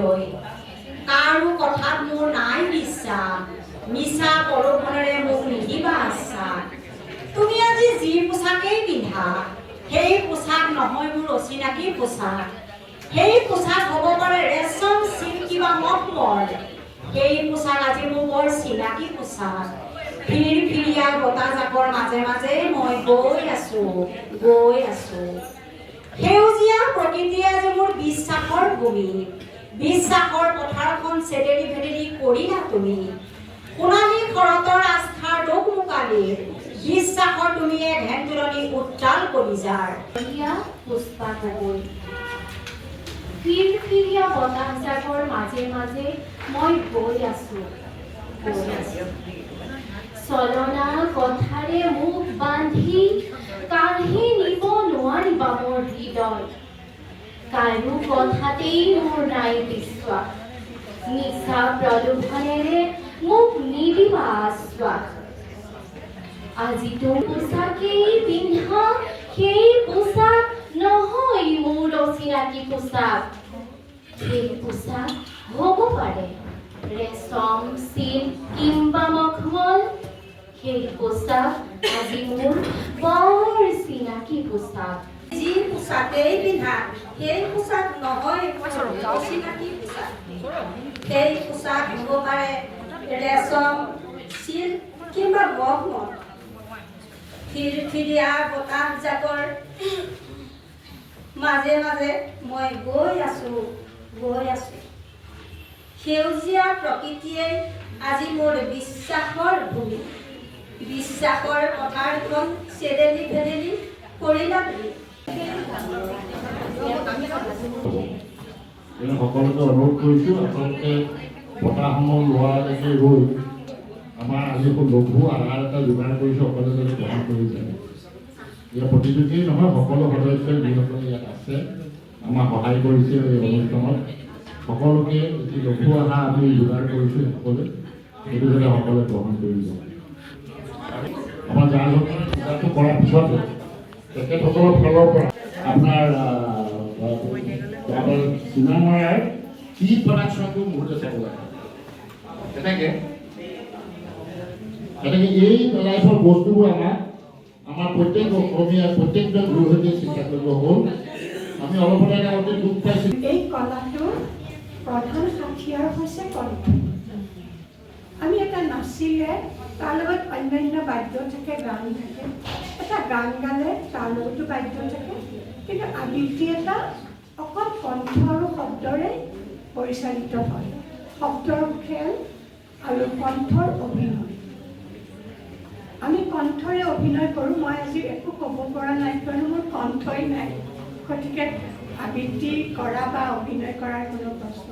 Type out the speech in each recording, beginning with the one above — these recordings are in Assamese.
আজিলৈ কাৰো কথাত মোৰ নাই বিশ্বাস মিছা পৰখনেৰে মোক নিদিবা আশ্বাস তুমি আজি যি পোছাকেই পিন্ধা সেই পোছাক নহয় মোৰ অচিনাকি পোছাক সেই পোছাক হ'ব পাৰে ৰেচম চিল্ক বা মখমল সেই পোছাক আজি মোৰ বৰ চিনাকি পোছাক ফিৰিয়া বতাহজাকৰ মাজে মাজে মই গৈ আছো সেউজীয়া প্ৰকৃতিয়ে আজি মোৰ বিশ্বাসৰ ভূমি বিশ্বাসৰ পথাৰখন চেদেৰি ভেদেৰি কৰিলা তুমি সোণালী শৰতৰ আস্থাৰ দোক মোকালিৰ বিশ্বাসৰ তুমি এক হেন্দুলনি উত্তাল কলিজাৰ পুষ্পা গগৈ ফিৰিয়া বতাহজাকৰ মাজে মাজে মই গৈ আছো চলনা কথাৰে মুখ বান্ধি কাঢ়ি নিব নোৱাৰিবা মোৰ হৃদয় কাৰো কথাতেই মোৰ নাই বিশ্বাস নিচা প্ৰলোভনেৰে মোক নিদিবা আশ্বাস আজিতো পোছাকেই পিন্ধা সেই পোছাক নহয় মোৰ অচিনাকি পোছাক সেই পোছাক হ'ব পাৰে ৰেচম চিল্ক কিম্বা মখমল সেই পোছাক আজি মোৰ বৰ চিনাকি পোছাক যি পোছাকেই পিন্ধা সেই পোছাক নহয় অচিনাকি পোছাক সেই পোছাক হ'ব পাৰে ৰেচম চিল্ক কিম্বা মখমল ফিৰিয়া বতাহজাকৰ মাজে মাজে মই গৈ আছো সেউজীয়া প্ৰকৃতিয়ে আজি মোৰ বিশ্বাসৰ ভূমি বিশ্বাসৰ পথাৰখন চেদেলি ভেদেলি কৰিলা তুমি সকলোকে অনুৰোধ কৰিছোঁ আপোনালোকে বঁটাসমূহ লোৱালৈকে ৰৈ আমাৰ আজি খুব লঘু আহাৰ এটা যোগাৰ কৰিছোঁ সকলোৱে যাতে গ্ৰহণ কৰি যায় ইয়াৰ প্ৰতিযোগী নহয় সকলো সদস্যই যিসকলে ইয়াত আছে আমাক সহায় কৰিছে এই অনুষ্ঠানত সকলোকে যি লঘু আহাৰ আমি যোগাৰ কৰিছোঁ সকলোৱে সেইটো যাতে সকলোৱে গ্ৰহণ কৰি যায় আমাৰ পূজাটো কৰাৰ পিছতে তেখেতসকলৰ ফালৰ পৰা আপোনাৰ চিনেমাৰ কি প্ৰডাকশ্যনটো মুহূৰ্তে চাব লাগে তেনেকৈ এই লাইফৰ বস্তুবোৰ আমাৰ প্ৰত্যেক অসমীয়া প্ৰত্যেকজন গৃহৱতীয়ে চিন্তা কৰিব হ'ল আমি অলপতে আগতে দুখ পাইছোঁ এই কলাটোৰ প্ৰধান হাথিয়াৰ হৈছে কণ্ঠ আমি এটা নাচিলে তাৰ লগত অন্যান্য বাদ্য থাকে গান থাকে এটা গান গালে তাৰ লগতো বাদ্য থাকে কিন্তু আবৃত্তি এটা অকল কণ্ঠ আৰু শব্দৰে পৰিচালিত হয় শব্দৰ খেল আৰু কণ্ঠৰ অভিনয় আমি কণ্ঠৰে অভিনয় কৰোঁ মই আজি একো ক'ব পৰা নাই কিয়নো মোৰ কণ্ঠই নাই গতিকে আবৃত্তি কৰা বা অভিনয় কৰাৰ কোনো প্ৰশ্ন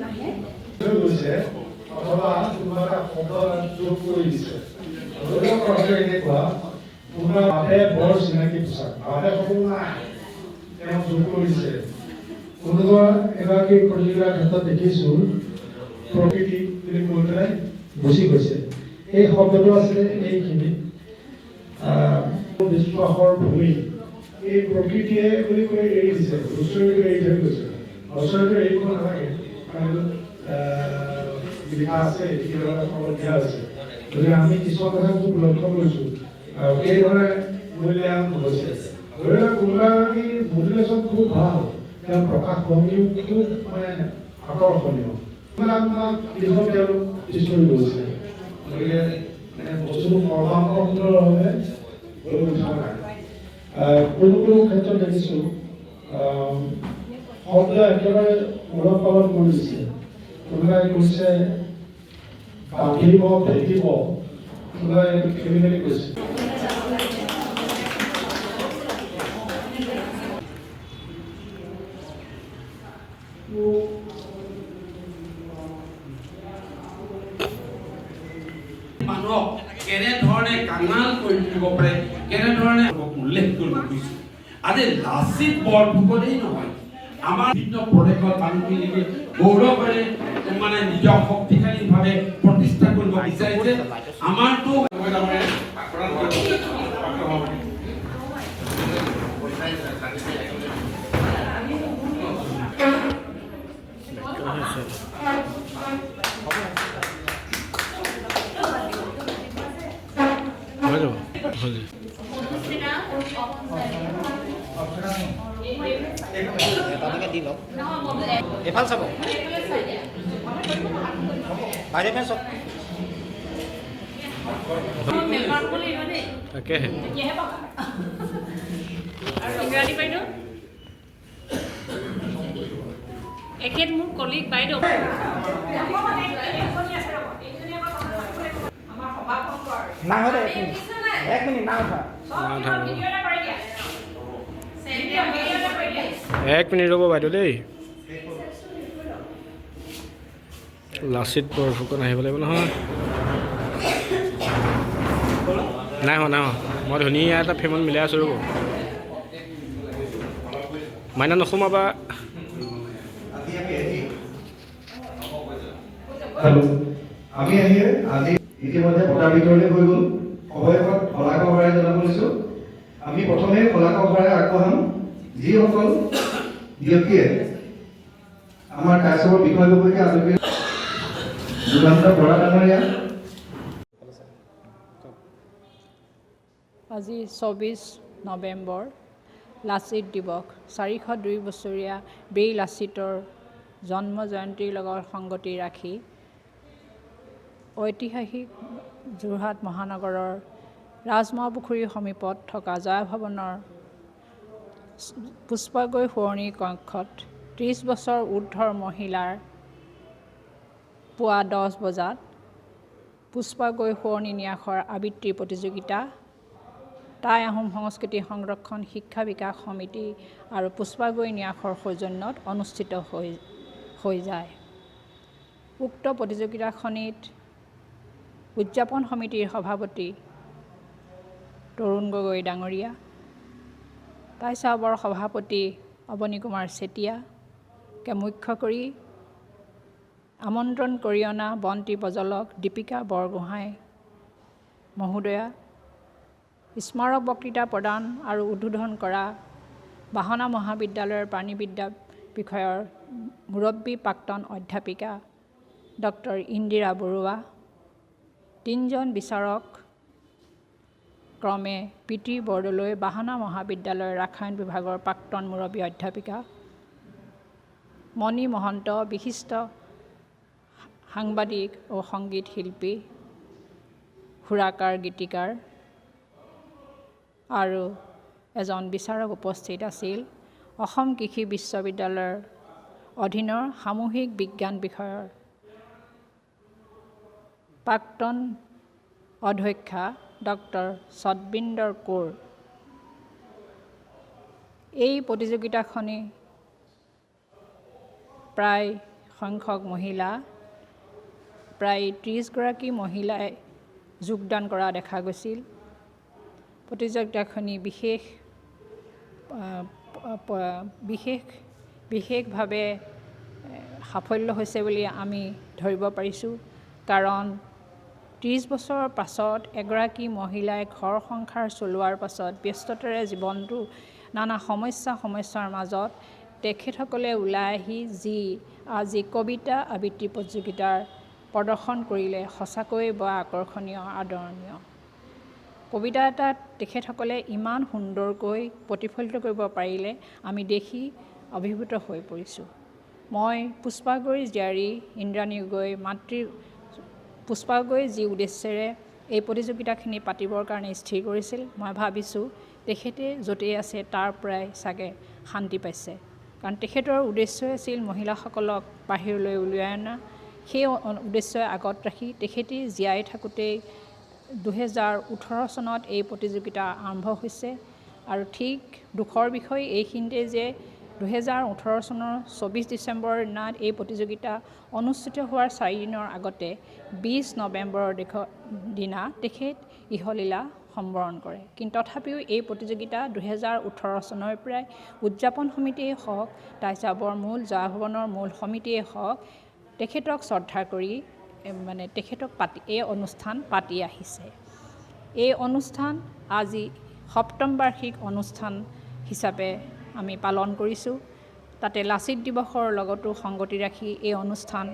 নাহে অথবা কোনোবা এটা শব্দ যোগ কৰি দিছে কথাটো এনেকুৱা কোনোবা বাপে বৰ চিনাকি পোছাক বাপে ক'ব নাই তেওঁ যোগ কৰিছে কোনোবা এগৰাকী প্ৰতিযোগিতাৰ ক্ষেত্ৰত দেখিছোঁ প্ৰকৃতি বুলি কৈ পেলাই গুচি গৈছে এই শব্দটো আছিলে এইখিনি বিশ্বাসৰ ভূমি এই প্ৰকৃতিয়ে বুলি কৈ এৰি দিছে হুঁচৰিটো এৰি থৈ গৈছে হুঁচৰিটো এৰিব নালাগে লিখা আছে দিয়া হৈছে গতিকে আমি কিছুমান কথা খুব লক্ষ্য কৰিছোঁ আৰু এইদৰে মূল্যায়ন হৈছে ধৰি লওক কোনোবা এগৰাকী মটিভেশ্যন খুব ভাল তেওঁৰ প্ৰকাশ ভংগীও খুব মানে আকৰ্ষণীয় আপোনাক কিছুমান তেওঁলোক পিছ কৰি গৈছে গতিকে বস্তুটো সুন্দৰভাৱে গৈ উঠা নাই কোনো ক্ষেত্ৰত দেখিছোঁ শব্দ একেবাৰে ওলট পালট কৰি দিছে কোনোবাই কৈছে বান্ধিব ভেটিব কোনোবাই খেলি মেলি কৈছে মানুহক কেনেধৰণে কাঙাল কৰি তুলিব পাৰে কেনেধৰণে উল্লেখ কৰিব খুজিছোঁ আজি লাচিত বৰফুকনেই নহয় আমাৰ বিভিন্ন প্ৰদেশত মানুহখিনিকে গৌৰৱেৰে মানে নিজক শক্তিশালীভাৱে প্ৰতিষ্ঠা কৰিব বিচাৰিছে আমাৰতো এটালৈকে দি লওক এইফাল চাব বাইদেউ ফেন চাওক তাকেহে এখেত মোৰ কলিগ বাইদেউ নাই হয় এক মিনিট নাই উঠা এক মিনিট ৰ'ব বাইদেউ দেই লাচিত বৰফুকন আহিব লাগিব নহয় নাই হোৱা মই ধুনীয়া এটা ফেমত মিলাই আছোঁ ৰ'ব মাইনা নোসোমাবা আমি আহি আজি ইতিমধ্যে বঁটা বিতৰণি হৈ গ'ল অৱশেষত শলাকা ভৰাই জনাব লৈছোঁ আমি প্ৰথমে শলাকা ভৰাই আগবঢ়াম যিসকল ব্যক্তিয়ে আমাৰ কাৰ্যকৰ বিষয়ববীয়াকে আলোচনা যুগান্ত বৰা ডাঙৰীয়া আজি 24 নৱেম্বৰ লাচিত দিৱস 402 বছৰীয়া বীৰ লাচিতৰ জন্ম জয়ন্তীৰ লগত সংগতি ৰাখি ঐতিহাসিক যোৰহাট মহানগৰৰ ৰাজমহা পুখুৰীৰ সমীপত থকা জয়া ভৱনৰ পুষ্পাগৈ সোঁৱৰণী কক্ষত 30 বছৰ ঊৰ্ধৰ মহিলাৰ পুৱা 10 বজাত পুষ্পাগৈ সোঁৱৰণী ন্যাসৰ আবৃত্তি প্ৰতিযোগিতা টাই আহোম সংস্কৃতি সংৰক্ষণ শিক্ষা বিকাশ সমিতি আৰু পুষ্পাগৈ ন্যাসৰ সৌজন্যত অনুষ্ঠিত হৈ যায় উক্ত প্ৰতিযোগিতাখনিত উদযাপন সমিতিৰ সভাপতি তৰুণ গগৈ ডাঙৰীয়া টাই চাহবৰ সভাপতি অৱনী কুমাৰ চেতিয়াকে মুখ্য কৰি আমন্ত্ৰণ কৰি অনা বন্তি প্ৰজ্বলক দীপিকা বৰগোহাঁই মহোদয়া স্মাৰক বক্তৃতা প্ৰদান আৰু উদ্বোধন কৰা বাহনা মহাবিদ্যালয়ৰ প্ৰাণীবিদ্যা বিষয়ৰ মুৰব্বী প্ৰাক্তন অধ্যাপিকা ডক্টৰ ইন্দিৰা বৰুৱা 3জন বিচাৰক ক্ৰমে পিটি বৰদলৈ বাহনা মহাবিদ্যালয়ৰ ৰাসায়ন বিভাগৰ প্ৰাক্তন মুৰব্বী অধ্যাপিকা মণি মহন্ত বিশিষ্ট সাংবাদিক ও সংগীত শিল্পী সুৰাকাৰ গীতিকাৰ আৰু এজন বিচাৰক উপস্থিত আছিল অসম কৃষি বিশ্ববিদ্যালয়ৰ অধীনৰ সামূহিক বিজ্ঞান বিষয়ৰ প্ৰাক্তন অধ্যক্ষা ডক্টৰ সতবিন্দৰ কৌৰ এই প্ৰতিযোগিতাখনি প্ৰায় সংখ্যক মহিলা প্ৰায় 30 গৰাকী মহিলাই যোগদান কৰা দেখা গৈছিল প্ৰতিযোগিতাখনি বিশেষভাৱে সাফল্য হৈছে বুলি আমি ধৰিব পাৰিছোঁ কাৰণ 30 বছৰৰ পাছত এগৰাকী মহিলাই ঘৰ সংসাৰ চলোৱাৰ পাছত ব্যস্ততাৰে জীৱনটো নানা সমস্যাৰ মাজত তেখেতসকলে ওলাই আহি যি আজি কবিতা আবৃত্তি প্ৰতিযোগিতাৰ প্ৰদৰ্শন কৰিলে সঁচাকৈ বৰ আকৰ্ষণীয় আদৰণীয় কবিতা এটা তেখেতসকলে ইমান সুন্দৰকৈ প্ৰতিফলিত কৰিব পাৰিলে আমি দেখি অভিভূত হৈ পৰিছোঁ মই পুষ্পাগৈ জীয়াৰী ইন্দ্ৰাণী গগৈ মাতৃ পুষ্পাগৈ যি উদ্দেশ্যেৰে এই প্ৰতিযোগিতাখিনি পাতিবৰ কাৰণে স্থিৰ কৰিছিল মই ভাবিছোঁ তেখেতে য'তেই আছে তাৰ পৰাই চাগে শান্তি পাইছে কাৰণ তেখেতৰ উদ্দেশ্যই আছিল মহিলাসকলক বাহিৰলৈ উলিয়াই অনা সেই উদ্দেশ্যই আগত ৰাখি তেখেতে জীয়াই থাকোঁতেই 2018 চনত এই প্ৰতিযোগিতা আৰম্ভ হৈছে আৰু ঠিক দুখৰ বিষয় এইখিনিতে যে 2018 চনৰ 24 ডিচেম্বৰৰ দিনাত এই প্ৰতিযোগিতা অনুষ্ঠিত হোৱাৰ 4 দিনৰ আগতে 20 নৱেম্বৰৰ দিনা তেখেত ইহলীলা সম্বৰণ কৰে কিন্তু তথাপিও এই প্ৰতিযোগিতা 2018 চনৰ পৰাই উদযাপন সমিতিয়ে হওক টাইচাবৰ মূল জয়া ভৱনৰ মূল সমিতিয়ে হওক তেখেতক শ্ৰদ্ধা কৰি মানে তেখেতক এই অনুষ্ঠান পাতি আহিছে এই অনুষ্ঠান আজি 7ম বাৰ্ষিক অনুষ্ঠান হিচাপে আমি পালন কৰিছোঁ তাতে লাচিত দিৱসৰ লগতো সংগতি ৰাখি এই অনুষ্ঠান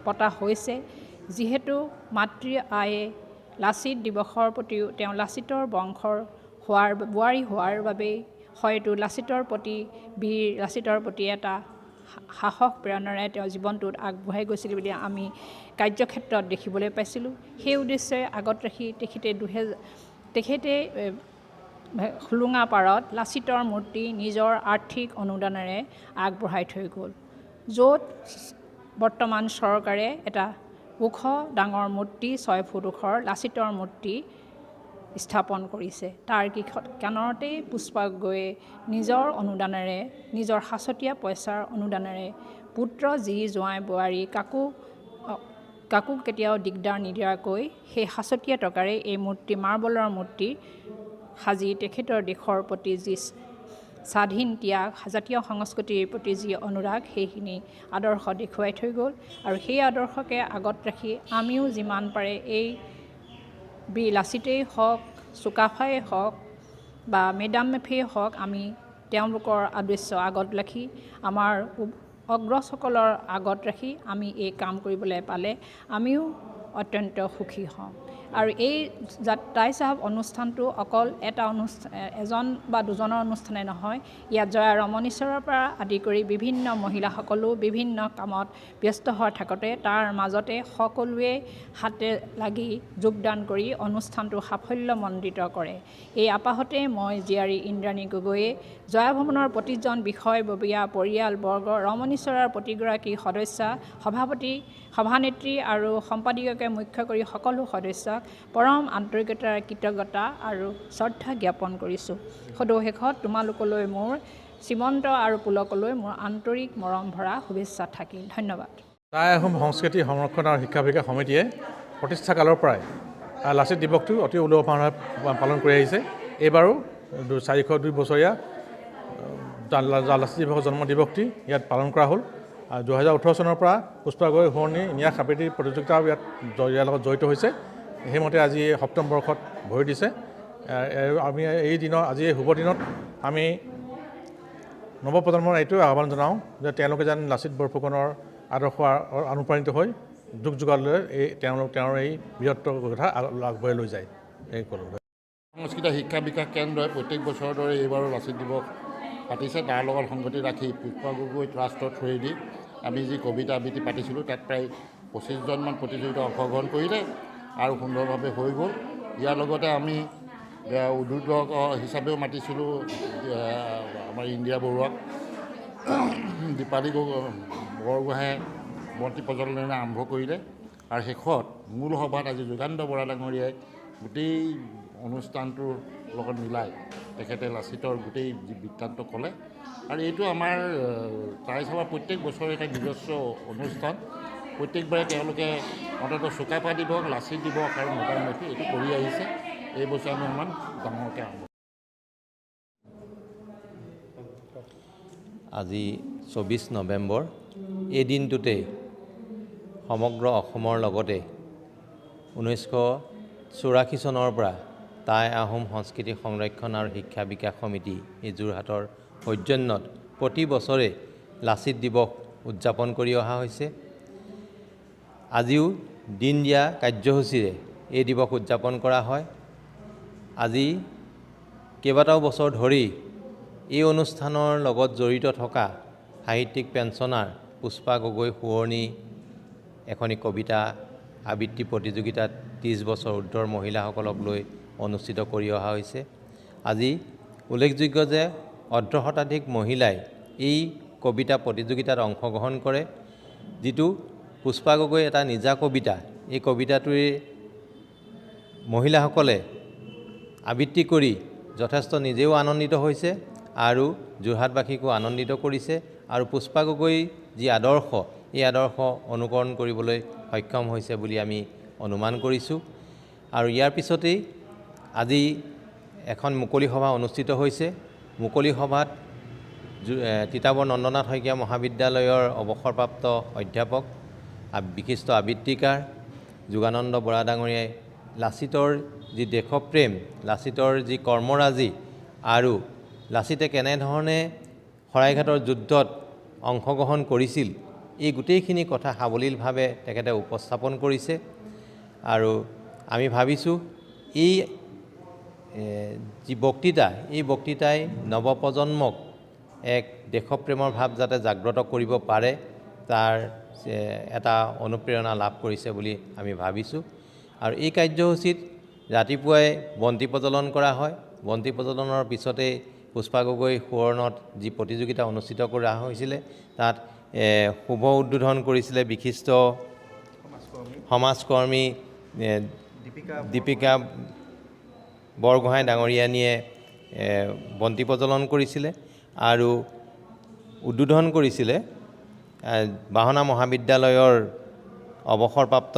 পতা হৈছে যিহেতু মাতৃ আয়ে লাচিত দিৱসৰ প্ৰতিও তেওঁ লাচিতৰ বংশৰ বোৱাৰী হোৱাৰ বাবেই হয়তো লাচিতৰ প্ৰতি বীৰ লাচিতৰ প্ৰতি এটা সাহস প্ৰেৰণাৰে তেওঁ জীৱনটোত আগবঢ়াই গৈছিল বুলি আমি কাৰ্যক্ষেত্ৰত দেখিবলৈ পাইছিলোঁ। সেই উদ্দেশ্যে আগত ৰাখি তেখেতে হোলোঙা পাৰত লাচিতৰ মূৰ্তি নিজৰ আৰ্থিক অনুদানেৰে আগবঢ়াই থৈ গ'ল, য'ত বৰ্তমান চৰকাৰে এটা ওখ ডাঙৰ মূৰ্তি 6 ফুট ওখৰ লাচিতৰ মূৰ্তি স্থাপন কৰিছে। তাৰ কাণৰতেই পুষ্পা গগৈয়ে নিজৰ অনুদানেৰে নিজৰ সাঁচতীয়া পইচাৰ অনুদানেৰে পুত্ৰ জী জোঁৱাই বোৱাৰী কাকো কেতিয়াও দিগদাৰ নিদিয়াকৈ সেই সাঁচতীয়া টকাৰে এই মূৰ্তি মাৰ্বলৰ মূৰ্তি সাজি তেখেতৰ দেশৰ প্ৰতি যি স্বাধীন ত্যাগ জাতীয় সংস্কৃতিৰ প্ৰতি যি অনুৰাগ সেইখিনি আদৰ্শ দেখুৱাই থৈ গ'ল। আৰু সেই আদৰ্শকে আগত ৰাখি আমিও যিমান পাৰে এই বীৰ লাচিতেই হওক চুকাফাই হওক বা মেডাম মেফিয়ে হওক আমি তেওঁলোকৰ আদৰ্শ আগত ৰাখি আমাৰ অগ্ৰজসকলৰ আগত ৰাখি আমি এই কাম কৰিবলৈ পালে আমিও অত্যন্ত সুখী হওঁ। আৰু এই তাই চাহাব অনুষ্ঠানটো অকল এটা এজন বা দুজনৰ অনুষ্ঠানে নহয়, ইয়াত জয়া ৰমণীশ্বৰৰ পৰা আদি কৰি বিভিন্ন মহিলাসকলো বিভিন্ন কামত ব্যস্ত হৈ থাকোঁতে তাৰ মাজতে সকলোৱে হাতে লাগি যোগদান কৰি অনুষ্ঠানটো সাফল্যমণ্ডিত কৰে। এই আপাহতে মই জীয়াৰী ইন্দ্ৰাণী গগৈয়ে জয়া ভৱনৰ প্ৰতিজন বিষয়ববীয়া পৰিয়ালবৰ্গ ৰমণীশ্বৰৰ প্ৰতিগৰাকী সদস্যা সভাপতি সভানেত্ৰী আৰু সম্পাদিকাকে মুখ্য কৰি সকলো সদস্যক পৰম আন্তৰিকতাৰ কৃতজ্ঞতা আৰু শ্ৰদ্ধা জ্ঞাপন কৰিছোঁ। সদশেষত তোমালোকলৈ মোৰ শ্ৰীমন্ত আৰু পুলকলৈ মোৰ আন্তৰিক মৰম ভৰা শুভেচ্ছা থাকিল। ধন্যবাদ। টাই আহোম সংস্কৃতি সংৰক্ষণ আৰু শিক্ষা বিকাশ সমিতিয়ে প্ৰতিষ্ঠা কালৰ পৰাই লাচিত দিৱসটো অতি উলহ-মালহেৰে পালন কৰি আহিছে। এইবাৰো 402 বছৰীয়া লাচিত দিৱসৰ জন্ম দিৱসটি ইয়াত পালন কৰা হ'ল। 2018 চনৰ পৰা পুষ্পা গগৈ শুৱনি ন্যাস আবৃত্তি প্ৰতিযোগিতাও ইয়াৰ লগত জড়িত হৈছে। সেইমতে আজি 7ম বৰ্ষত ভৰি দিছে। আমি আজি এই শুভ দিনত আমি নৱপ্ৰজন্মৰ এইটোৱে আহ্বান জনাওঁ যে তেওঁলোকে যেন লাচিত বৰফুকনৰ আদৰ্শ অনুপ্ৰাণিত হৈ যুগ যুগালৈ তেওঁৰ এই বীৰত্বৰ কথা আগবঢ়াই লৈ যায়। এই ক'লো সংস্কৃত শিক্ষা বিকাশ কেন্দ্ৰই প্ৰত্যেক বছৰৰ দৰে এইবাৰো লাচিত দিৱস পাতিছে। তাৰ লগত সংগতি ৰাখি পুষ্পা গগৈ ট্ৰাষ্টৰ থ্ৰুৱেদি আমি যি কবিতা আবৃত্তি পাতিছিলোঁ তাত প্ৰায় 25জনমান প্ৰতিযোগিতা অংশগ্ৰহণ কৰিলে আৰু সুন্দৰভাৱে হৈ গ'ল। ইয়াৰ লগতে আমি উদ্বোধক হিচাপেও মাতিছিলোঁ আমাৰ ইন্দিৰা বৰুৱাক। দীপালী বৰগোহাঁয়ে বন্তি প্ৰজ্বলনেৰে আৰম্ভ কৰিলে আৰু শেষত মূল সভাত আজি যোগানন্দ বৰা ডাঙৰীয়াই গোটেই অনুষ্ঠানটোৰ লগত মিলাই তেখেতে লাচিতৰ গোটেই যি বৃত্তান্ত ক'লে। আৰু এইটো আমাৰ টাই চাহাবৰ প্ৰত্যেক বছৰে এটা নিজস্ব অনুষ্ঠান। প্ৰত্যেকবাৰে তেওঁলোকে অন্ততঃ চুকাফা দিৱস, লাচিত দিৱস আৰু মেডাম মেফি এইটো কৰি আহিছে। এই বছৰ আমি অকণমান ডাঙৰকৈ আৰম্ভ। আজি 24 নৱেম্বৰ এই দিনটোতে সমগ্ৰ অসমৰ লগতে 1984 চনৰ পৰা টাই আহোম সংস্কৃতি সংৰক্ষণ আৰু শিক্ষা বিকাশ সমিতি এই যোৰহাটৰ সৌজন্যত প্ৰতি বছৰে লাচিত দিৱস উদযাপন কৰি অহা হৈছে। আজিও দিন দিয়া কাৰ্যসূচীৰে এই দিৱস উদযাপন কৰা হয়। আজি কেইবাটাও বছৰ ধৰি এই অনুষ্ঠানৰ লগত জড়িত থকা সাহিত্যিক পেঞ্চনাৰ পুষ্পা গগৈ শুৱনি এখনি কবিতা আবৃত্তি প্ৰতিযোগিতাত 30 বছৰ ঊৰ্ধৰ মহিলাসকলক লৈ অনুষ্ঠিত কৰি অহা হৈছে। আজি উল্লেখযোগ্য যে 18 শতাধিক মহিলাই এই কবিতা প্ৰতিযোগিতাত অংশগ্ৰহণ কৰে। যিটো পুষ্পা গগৈ এটা নিজা কবিতা, এই কবিতাটোৱে মহিলাসকলে আবৃত্তি কৰি যথেষ্ট নিজেও আনন্দিত হৈছে আৰু যোৰহাটবাসীকো আনন্দিত কৰিছে। আৰু পুষ্পা গগৈ যি আদৰ্শ, এই আদৰ্শ অনুকৰণ কৰিবলৈ সক্ষম হৈছে বুলি আমি অনুমান কৰিছোঁ। আৰু ইয়াৰ পিছতেই আজি এখন মুকলি সভা অনুষ্ঠিত হৈছে। মুকলি সভাত তিতাবৰ নন্দনাথ শইকীয়া মহাবিদ্যালয়ৰ অৱসৰপ্ৰাপ্ত অধ্যাপক বিশিষ্ট আবৃত্তিকাৰ যোগানন্দ বৰা ডাঙৰীয়াই লাচিতৰ যি দেশপ্ৰেম, লাচিতৰ যি কৰ্মৰাজি আৰু লাচিতে কেনেধৰণে শৰাইঘাটৰ যুদ্ধত অংশগ্ৰহণ কৰিছিল এই গোটেইখিনি কথা সাৱলীলভাৱে তেখেতে উপস্থাপন কৰিছে। আৰু আমি ভাবিছোঁ এই যি বক্তৃতা, এই বক্তৃতাই নৱপ্ৰজন্মক এক দেশপ্ৰেমৰ ভাৱ যাতে জাগ্ৰত কৰিব পাৰে তাৰ এটা অনুপ্ৰেৰণা লাভ কৰিছে বুলি আমি ভাবিছোঁ। আৰু এই কাৰ্যসূচীত ৰাতিপুৱাই বন্তি প্ৰজ্বলন কৰা হয়। বন্তি প্ৰজ্বলনৰ পিছতেই পুষ্পা গগৈ সোঁৱৰণত যি প্ৰতিযোগিতা অনুষ্ঠিত কৰা হৈছিলে তাত শুভ উদ্বোধন কৰিছিলে বিশিষ্ট সমাজকৰ্মী দীপিকা বৰগোহাঁই ডাঙৰীয়ানীয়ে বন্তি প্ৰজ্বলন কৰিছিলে আৰু উদ্বোধন কৰিছিলে বাহনা মহাবিদ্যালয়ৰ অৱসৰপ্ৰাপ্ত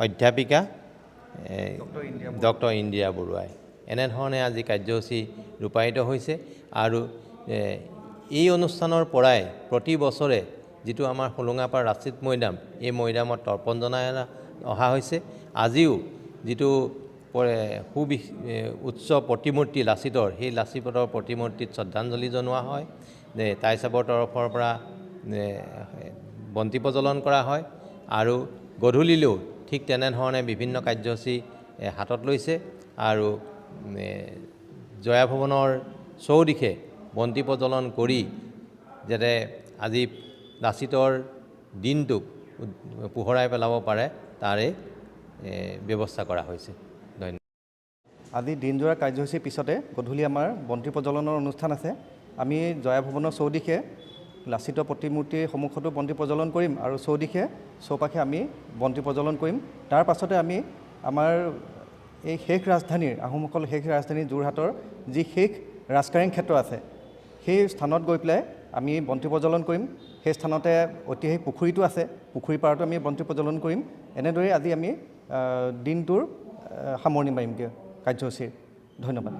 অধ্যাপিকা ডক্টৰ ইন্দিৰা বৰুৱাই। এনেধৰণে আজি কাৰ্যসূচী ৰূপায়িত হৈছে আৰু এই অনুষ্ঠানৰ পৰাই প্ৰতি বছৰে যিটো আমাৰ হোলোঙাপাৰ লাচিত মৈদাম, এই মৈদামত তৰ্পণ জনাই অহা হৈছে। আজিও যিটো উচ্চ প্ৰতিমূৰ্তি লাচিতৰ, সেই লাচিতৰ প্ৰতিমূৰ্তিত শ্ৰদ্ধাঞ্জলি জনোৱা হয়। টাইচাবৰ তৰফৰ পৰা বন্তি প্ৰজ্বলন কৰা হয় আৰু গধূলিলৈও ঠিক তেনেধৰণে বিভিন্ন কাৰ্যসূচী হাতত লৈছে আৰু জয়া ভৱনৰ চৌদিশে বন্তি প্ৰজ্বলন কৰি যাতে আজি লাচিতৰ দিনটোক পোহৰাই পেলাব পাৰে তাৰে ব্যৱস্থা কৰা হৈছে। ধন্যবাদ। আজি দিনজোৰা কাৰ্যসূচীৰ পিছতে গধূলি আমাৰ বন্তি প্ৰজ্বলনৰ অনুষ্ঠান আছে। আমি জয়া ভৱনৰ চৌদিশে লাচিতৰ প্ৰতিমূৰ্তিৰ সন্মুখতো বন্তি প্ৰজ্বলন কৰিম আৰু চৌপাশে আমি বন্তি প্ৰজ্বলন কৰিম। তাৰ পাছতে আমি আমাৰ এই শেষ ৰাজধানীৰ আহোমসকল শেষ ৰাজধানী যোৰহাটৰ যি শেষ ৰাজকাৰেং ক্ষেত্ৰ আছে সেই স্থানত গৈ পেলাই আমি বন্তি প্ৰজ্বলন কৰিম। সেই স্থানতে ঐতিহাসিক পুখুৰীটো আছে, পুখুৰী পাৰতো আমি বন্তি প্ৰজ্বলন কৰিম। এনেদৰে আজি আমি দিনটোৰ সামৰণি মাৰিমগৈ কাৰ্যসূচীৰ। ধন্যবাদ।